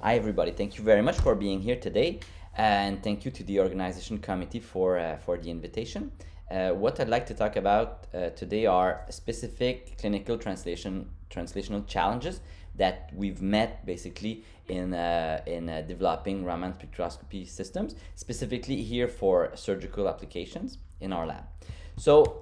Hi everybody, thank you very much for being here today, and thank you to the organization committee for the invitation. What I'd like to talk about today are specific clinical translational challenges that we've met basically in developing Raman Spectroscopy systems, specifically here for surgical applications in our lab. So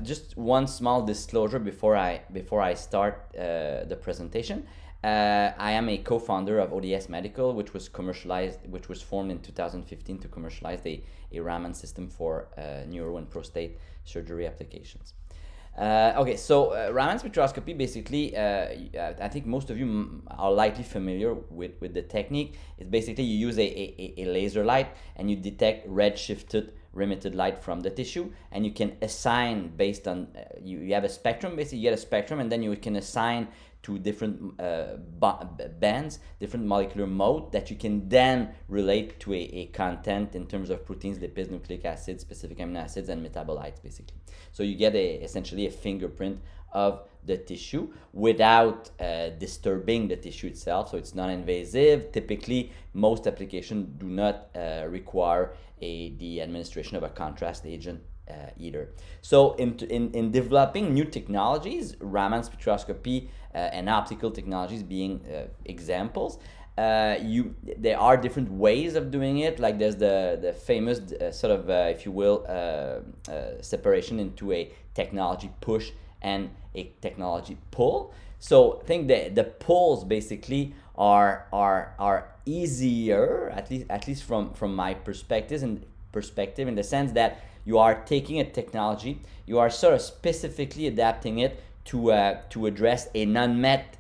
just one small disclosure before I start the presentation. I am a co-founder of ODS Medical, which was formed in 2015 to commercialize a Raman system for neuro and prostate surgery applications. So Raman spectroscopy, basically, I think most of you are likely familiar with the technique. It's basically you use a laser light and you detect red-shifted remitted light from the tissue, and you can assign based on, you have a spectrum, basically you get a spectrum, and then you can assign to different bands, different molecular mode that you can then relate to a content in terms of proteins, lipids, nucleic acids, specific amino acids, and metabolites, basically. So you get essentially a fingerprint of the tissue without disturbing the tissue itself. So it's non-invasive. Typically, most applications do not require the administration of a contrast agent either. So in developing new technologies, Raman spectroscopy and optical technologies being examples, there are different ways of doing it. Like there's the famous if you will, separation into a technology push and a technology pull. So I think the pulls basically are easier, at least from my perspective, in the sense that you are taking a technology, you are sort of specifically adapting it to address an unmet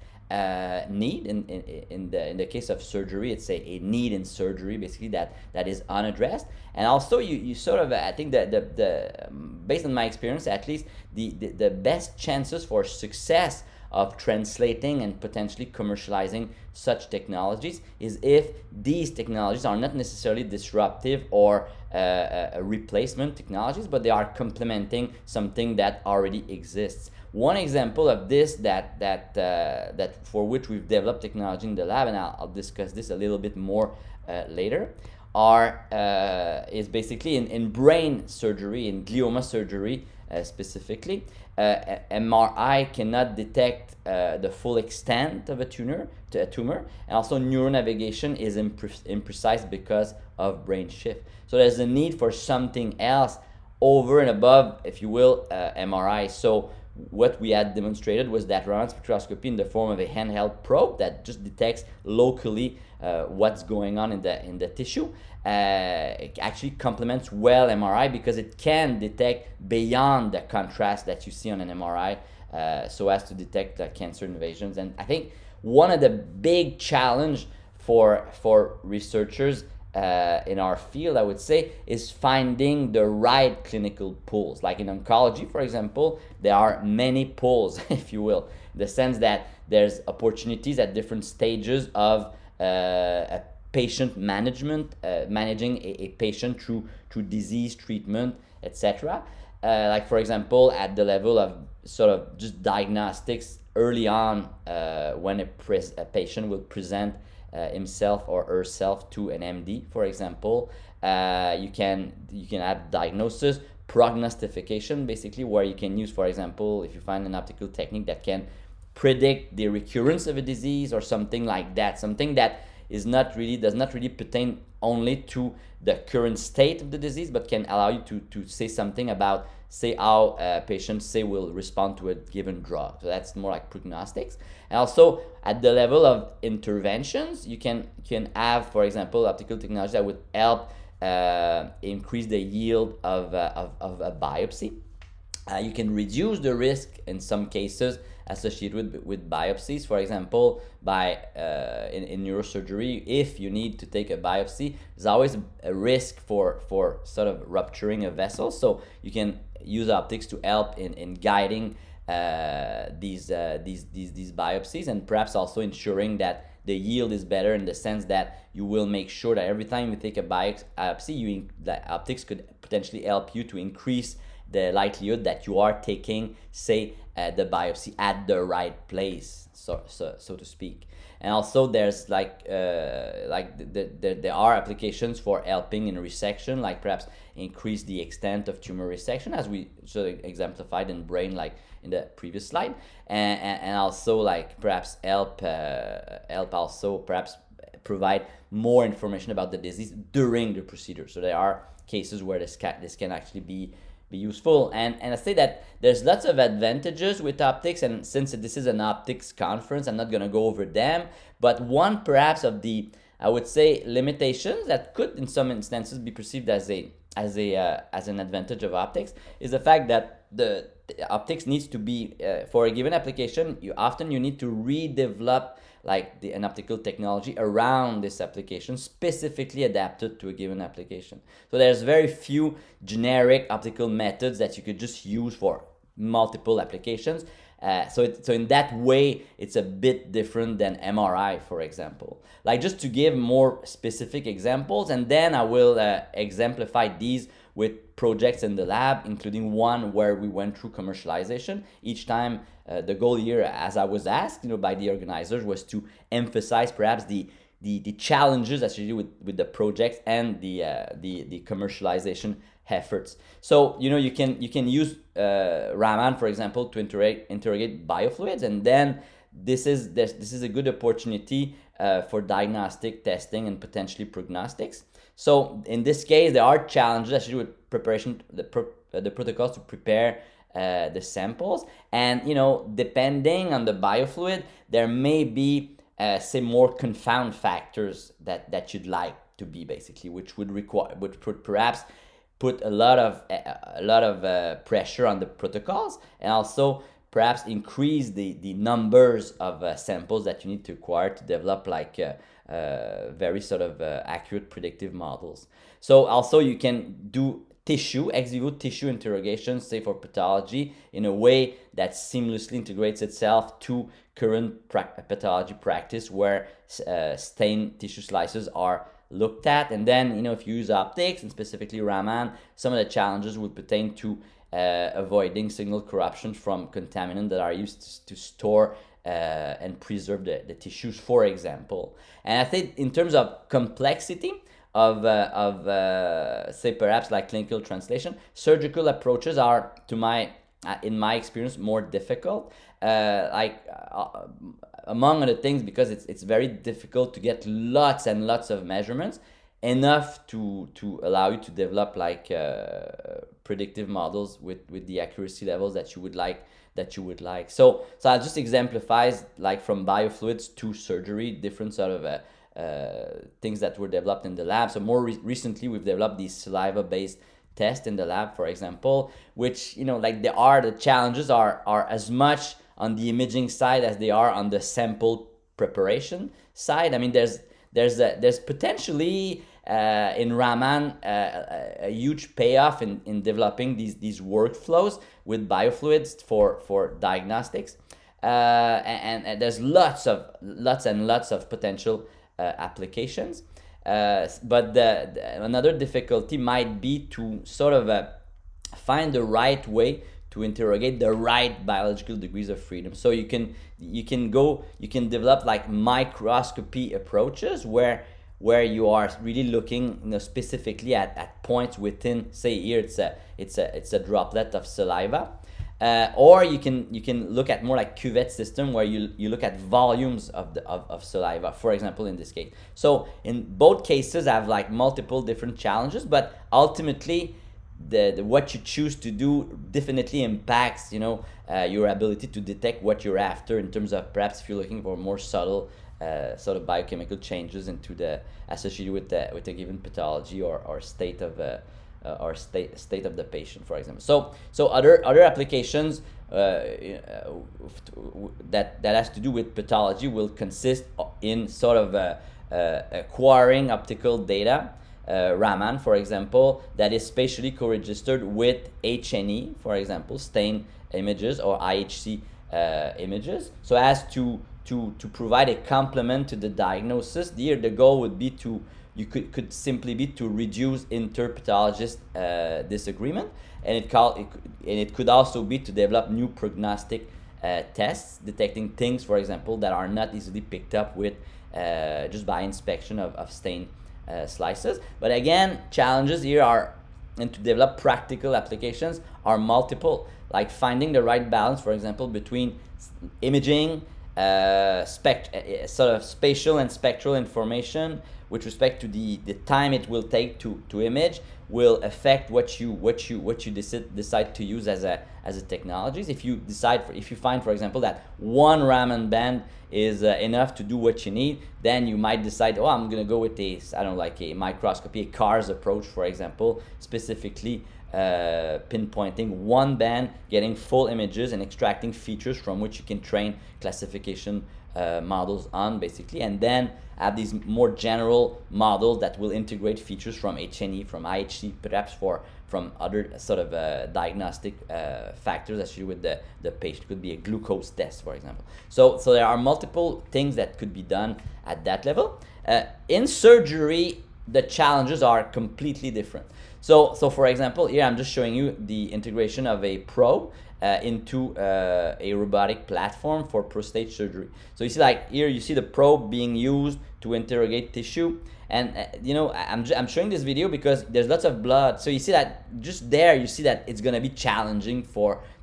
need. In the case of surgery, it's a need in surgery basically that is unaddressed. And also you sort of, I think that the based on my experience at least, the best chances for success of translating and potentially commercializing such technologies is if these technologies are not necessarily disruptive or replacement technologies, but they are complementing something that already exists. One example of this that for which we've developed technology in the lab, and I'll discuss this a little bit more later, is basically in brain surgery, in glioma surgery specifically. MRI cannot detect the full extent of a tumor, and also neuronavigation is imprecise because of brain shift. So there's a need for something else over and above, if you will, MRI. So what we had demonstrated was that Raman spectroscopy in the form of a handheld probe that just detects locally what's going on in the tissue. It actually complements well MRI because it can detect beyond the contrast that you see on an MRI, so as to detect cancer invasions. And I think one of the big challenge for researchers in our field, I would say, is finding the right clinical pools. Like in oncology, for example, there are many pools, if you will, in the sense that there's opportunities at different stages of a patient management, managing a patient through disease treatment, etc. Like for example, at the level of sort of just diagnostics early on, when a patient will present himself or herself to an MD, for example, you can have diagnosis, prognostication, basically, where you can use, for example, if you find an optical technique that can predict the recurrence of a disease or something like that, something that does not really pertain only to the current state of the disease, but can allow you to say something about, say, how patients say will respond to a given drug. So that's more like prognostics. And also at the level of interventions, you can have, for example, optical technology that would help increase the yield of a biopsy. You can reduce the risk in some cases associated with biopsies. For example, by in neurosurgery, if you need to take a biopsy, there's always a risk for sort of rupturing a vessel. So you can use optics to help in guiding these biopsies, and perhaps also ensuring that the yield is better, in the sense that you will make sure that every time you take a biopsy, the optics could potentially help you to increase the likelihood that you are taking, say, the biopsy at the right place, so to speak. And also there's there are applications for helping in resection, like perhaps increase the extent of tumor resection, as we sort of exemplified in brain, like in the previous slide, and also like perhaps help also perhaps provide more information about the disease during the procedure. So there are cases where this can actually be useful, and I say that there's lots of advantages with optics, and since this is an optics conference, I'm not going to go over them, but one perhaps of the, I would say, limitations that could in some instances be perceived as an advantage of optics is the fact that the optics needs to be for a given application, you need to redevelop like an optical technology around this application, specifically adapted to a given application. So there's very few generic optical methods that you could just use for multiple applications. So in that way, it's a bit different than MRI, for example. Like, just to give more specific examples, and then I will exemplify these with projects in the lab, including one where we went through commercialization. Each time, the goal here, as I was asked, by the organizers, was to emphasize perhaps the challenges associated with the projects and the commercialization efforts. So you can use Raman, for example, to interrogate biofluids, and then this is a good opportunity for diagnostic testing and potentially prognostics. So in this case, there are challenges associated with preparation, the protocols to prepare the samples, and depending on the biofluid, there may be say more confound factors that you'd like to be, basically, which would perhaps put a lot of pressure on the protocols, and also perhaps increase the numbers of samples that you need to acquire to develop like very sort of accurate predictive models. So also you can do ex vivo tissue interrogations, say for pathology, in a way that seamlessly integrates itself to current pathology practice, where stained tissue slices are looked at. And then, if you use optics, and specifically Raman, some of the challenges would pertain to avoiding signal corruption from contaminants that are used to store and preserve the tissues, for example. And I think in terms of complexity of say perhaps like clinical translation, surgical approaches are, in my experience, more difficult. Among other things, because it's very difficult to get lots and lots of measurements, enough to allow you to develop like predictive models with the accuracy levels that you would like. So I'll just exemplify, like, from biofluids to surgery, different sort of things that were developed in the lab. So more recently, we've developed these saliva-based tests in the lab, for example, which the challenges are as much on the imaging side as they are on the sample preparation side. I mean, there's potentially in Raman a huge payoff in developing these workflows with biofluids for diagnostics, and there's lots and lots of potential applications. But another difficulty might be to sort of find the right way to interrogate the right biological degrees of freedom. So you can develop like microscopy approaches where you are really looking specifically at points within, say here it's a droplet of saliva, or you can look at more like cuvette system, where you look at volumes of saliva, for example, in this case. So in both cases I have like multiple different challenges, but ultimately the what you choose to do definitely impacts your ability to detect what you're after, in terms of perhaps if you're looking for more subtle sort of biochemical changes into associated with a given pathology or state of state of the patient, for example. So other applications that has to do with pathology will consist in sort of acquiring optical data, Raman, for example, that is spatially co-registered with H&E, for example, stain images, or IHC images, so as to provide a complement to the diagnosis. Here the goal would be to you could simply be to reduce interpathologist disagreement, and it could also be to develop new prognostic tests detecting things, for example, that are not easily picked up with just by inspection of stained slices. But again, challenges here are, and to develop practical applications, are multiple, like finding the right balance, for example, between imaging, sort of spatial and spectral information with respect to the time it will take to image, will affect what you decide to use as a technologies. If you find, for example, that one Raman band is enough to do what you need, then you might decide, oh, I'm gonna go with like a microscopy, a CARS approach, for example, specifically pinpointing one band, getting full images and extracting features from which you can train classification models on, basically, and then have these more general models that will integrate features from H&E, from IHC, perhaps from other sort of diagnostic factors associated with the patient. It could be a glucose test, for example. So there are multiple things that could be done at that level. In surgery, the challenges are completely different. So for example, here I'm just showing you the integration of a probe into a robotic platform for prostate surgery. So you see, like here, you see the probe being used to interrogate tissue, and I'm showing this video because there's lots of blood. So you see that just there, you see that it's gonna be challenging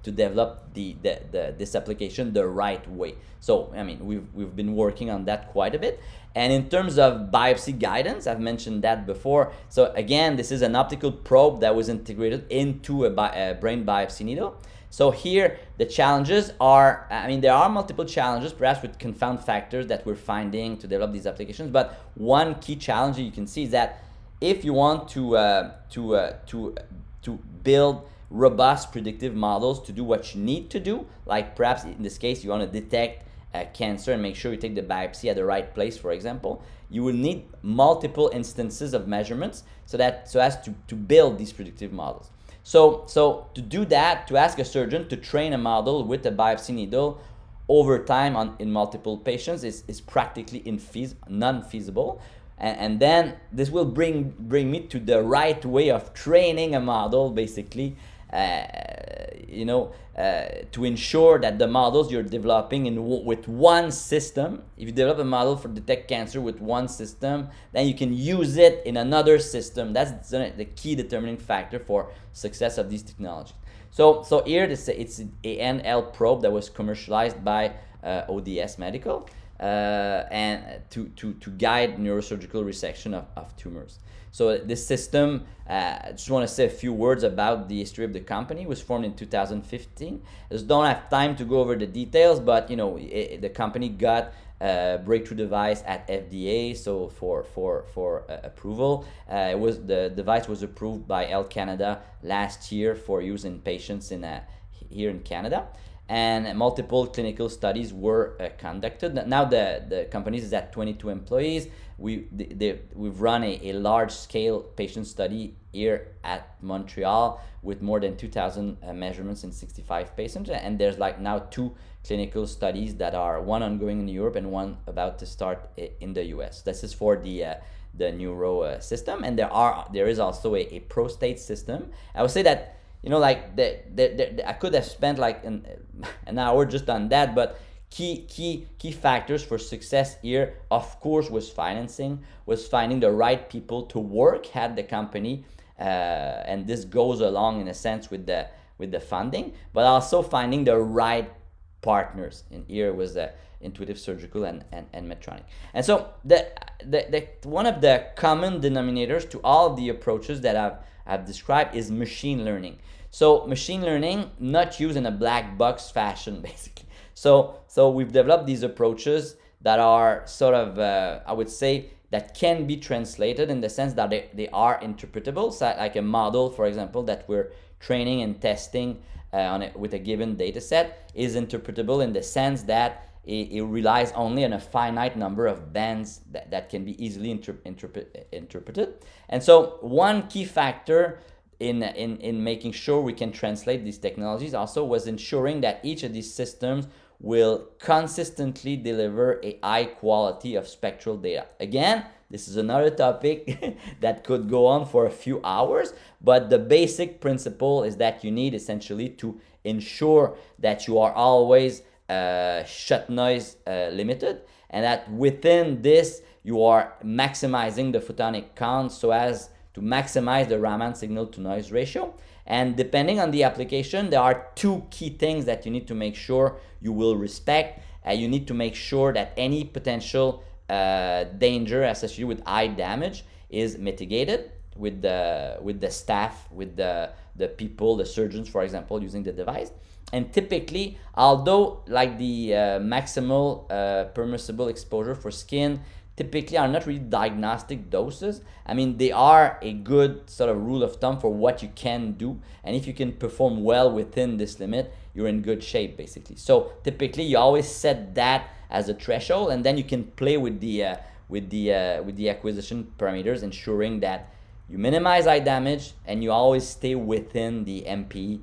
to develop this application the right way. So I mean, we've been working on that quite a bit. And in terms of biopsy guidance, I've mentioned that before. So again, this is an optical probe that was integrated into a brain biopsy needle. So here, the challenges are, I mean, there are multiple challenges, perhaps with confound factors that we're finding to develop these applications. But one key challenge you can see is that if you want to build robust predictive models to do what you need to do, like perhaps in this case, you want to detect cancer and make sure you take the biopsy at the right place, for example, you will need multiple instances of measurements so as to build these predictive models. So to do that, to ask a surgeon to train a model with a biopsy needle over time in multiple patients is practically non-feasible. And then this will bring me to the right way of training a model, basically, to ensure that the models you're developing with one system, if you develop a model for detect cancer with one system, then you can use it in another system. That's the key determining factor for success of these technologies. So here it's an NL probe that was commercialized by ODS Medical and to guide neurosurgical resection of tumors. So this system, I just want to say a few words about the history of the company. It was formed in 2015. I just don't have time to go over the details, but the company got a breakthrough device at FDA, so for approval. The device was approved by Health Canada last year for use in patients here in Canada. And multiple clinical studies were conducted. Now the company is at 22 employees. We've run a large-scale patient study here at Montreal with more than 2,000 measurements in 65 patients. And there's now 2 clinical studies that are one ongoing in Europe and one about to start in the US. This is for the neuro system, and there is also a prostate system. I would say that I could have spent an hour just on that, but key factors for success here, of course, was financing, was finding the right people to work at the company, and this goes along in a sense with the funding, but also finding the right partners. And here was Intuitive Surgical and Medtronic. And so one of the common denominators to all of the approaches that I've described is machine learning. So machine learning, not used in a black box fashion, basically. So we've developed these approaches that are sort of, I would say, that can be translated in the sense that they are interpretable. So like a model, for example, that we're training and testing with a given data set is interpretable in the sense that it relies only on a finite number of bands that can be easily interpreted. And so one key factor in making sure we can translate these technologies also was ensuring that each of these systems will consistently deliver a high quality of spectral data. Again, This is another topic that could go on for a few hours, but the basic principle is that you need essentially to ensure that you are always shut noise limited, and that within this you are maximizing the photonic count so as to maximize the Raman signal to noise ratio. And depending on the application, there are two key things that you need to make sure you will respect. You need to make sure that any potential danger associated with eye damage is mitigated with the staff, with the people, the surgeons, for example, using the device. And typically, although like the maximal permissible exposure for skin typically are not really diagnostic doses, I mean, they are a good sort of rule of thumb for what you can do. And if you can perform well within this limit, you're in good shape, basically. So typically, you always set that as a threshold, and then you can play with the acquisition parameters, ensuring that you minimize eye damage and you always stay within the MPE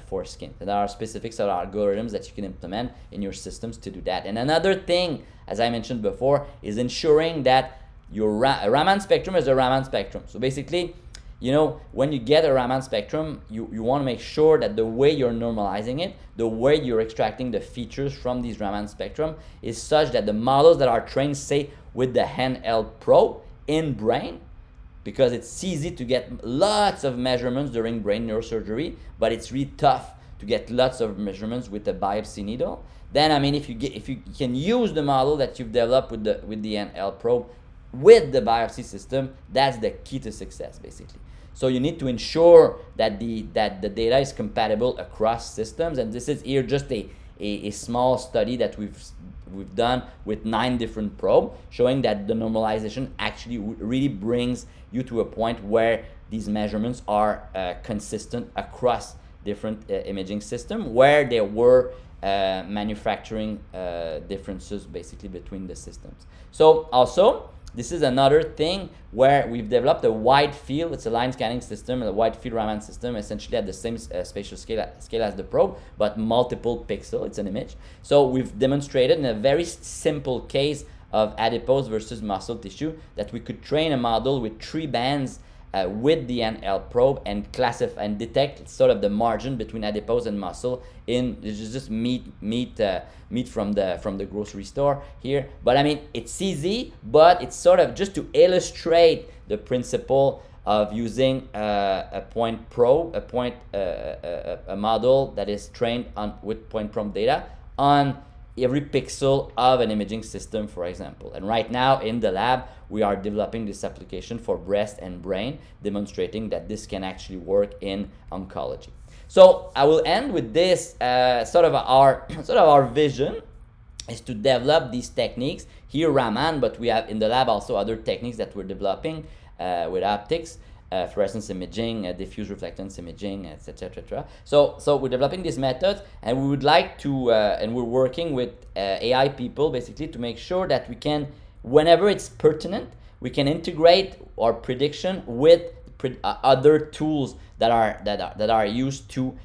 for skin. There are specific sort of algorithms that you can implement in your systems to do that. And another thing, as I mentioned before, is ensuring that your Raman spectrum is a Raman spectrum. So basically, you know, when you get a Raman spectrum, you want to make sure that the way you're normalizing it, the way you're extracting the features from these Raman spectrum is such that the models that are trained, say, with the handheld probe in brain, because it's easy to get lots of measurements during brain neurosurgery, but it's really tough to get lots of measurements with a biopsy needle. Then, I mean, if you can use the model that you've developed with the handheld probe with the biopsy system, that's the key to success, basically. So you need to ensure that the data is compatible across systems, and this is here just a small study that we've done with 9 different probes, showing that the normalization actually really brings you to a point where these measurements are consistent across different imaging systems, where there were manufacturing differences basically between the systems. So also, this is another thing where we've developed a wide field. It's a line scanning system, a wide field Raman system, essentially at the same spatial scale as the probe, but multiple pixels. It's an image. So we've demonstrated in a very simple case of adipose versus muscle tissue that we could train a model with 3 bands with the handheld probe and classify and detect sort of the margin between adipose and muscle in just meat from the grocery store here. But I mean, it's easy, but it's sort of just to illustrate the principle of using a point probe, a model that is trained on with point probe data on every pixel of an imaging system, for example. And right now in the lab, we are developing this application for breast and brain, demonstrating that this can actually work in oncology. So I will end with this sort of our vision is to develop these techniques here, Raman, but we have in the lab also other techniques that we're developing with optics, fluorescence imaging, diffuse reflectance imaging, etc. So we're developing these methods, and we would like to, and we're working with AI people basically to make sure that we can, whenever it's pertinent, we can integrate our prediction with other tools that are used to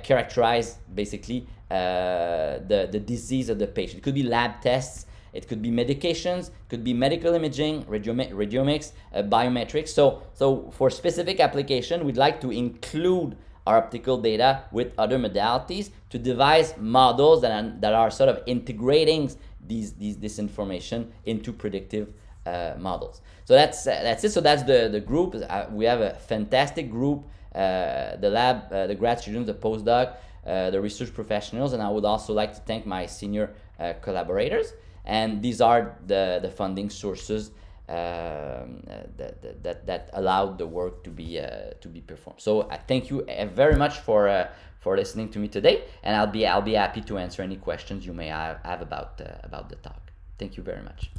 characterize basically the disease of the patient. It could be lab tests. It could be medications, could be medical imaging, radiomics, biometrics. So for specific application, we'd like to include our optical data with other modalities to devise models that are sort of integrating this information into predictive models. So that's it. So that's the group. We have a fantastic group, the lab, the grad students, the postdoc, the research professionals, and I would also like to thank my senior collaborators. And these are the funding sources that allowed the work to be performed. So I thank you very much for listening to me today, and I'll be happy to answer any questions you may have about the talk. Thank you very much.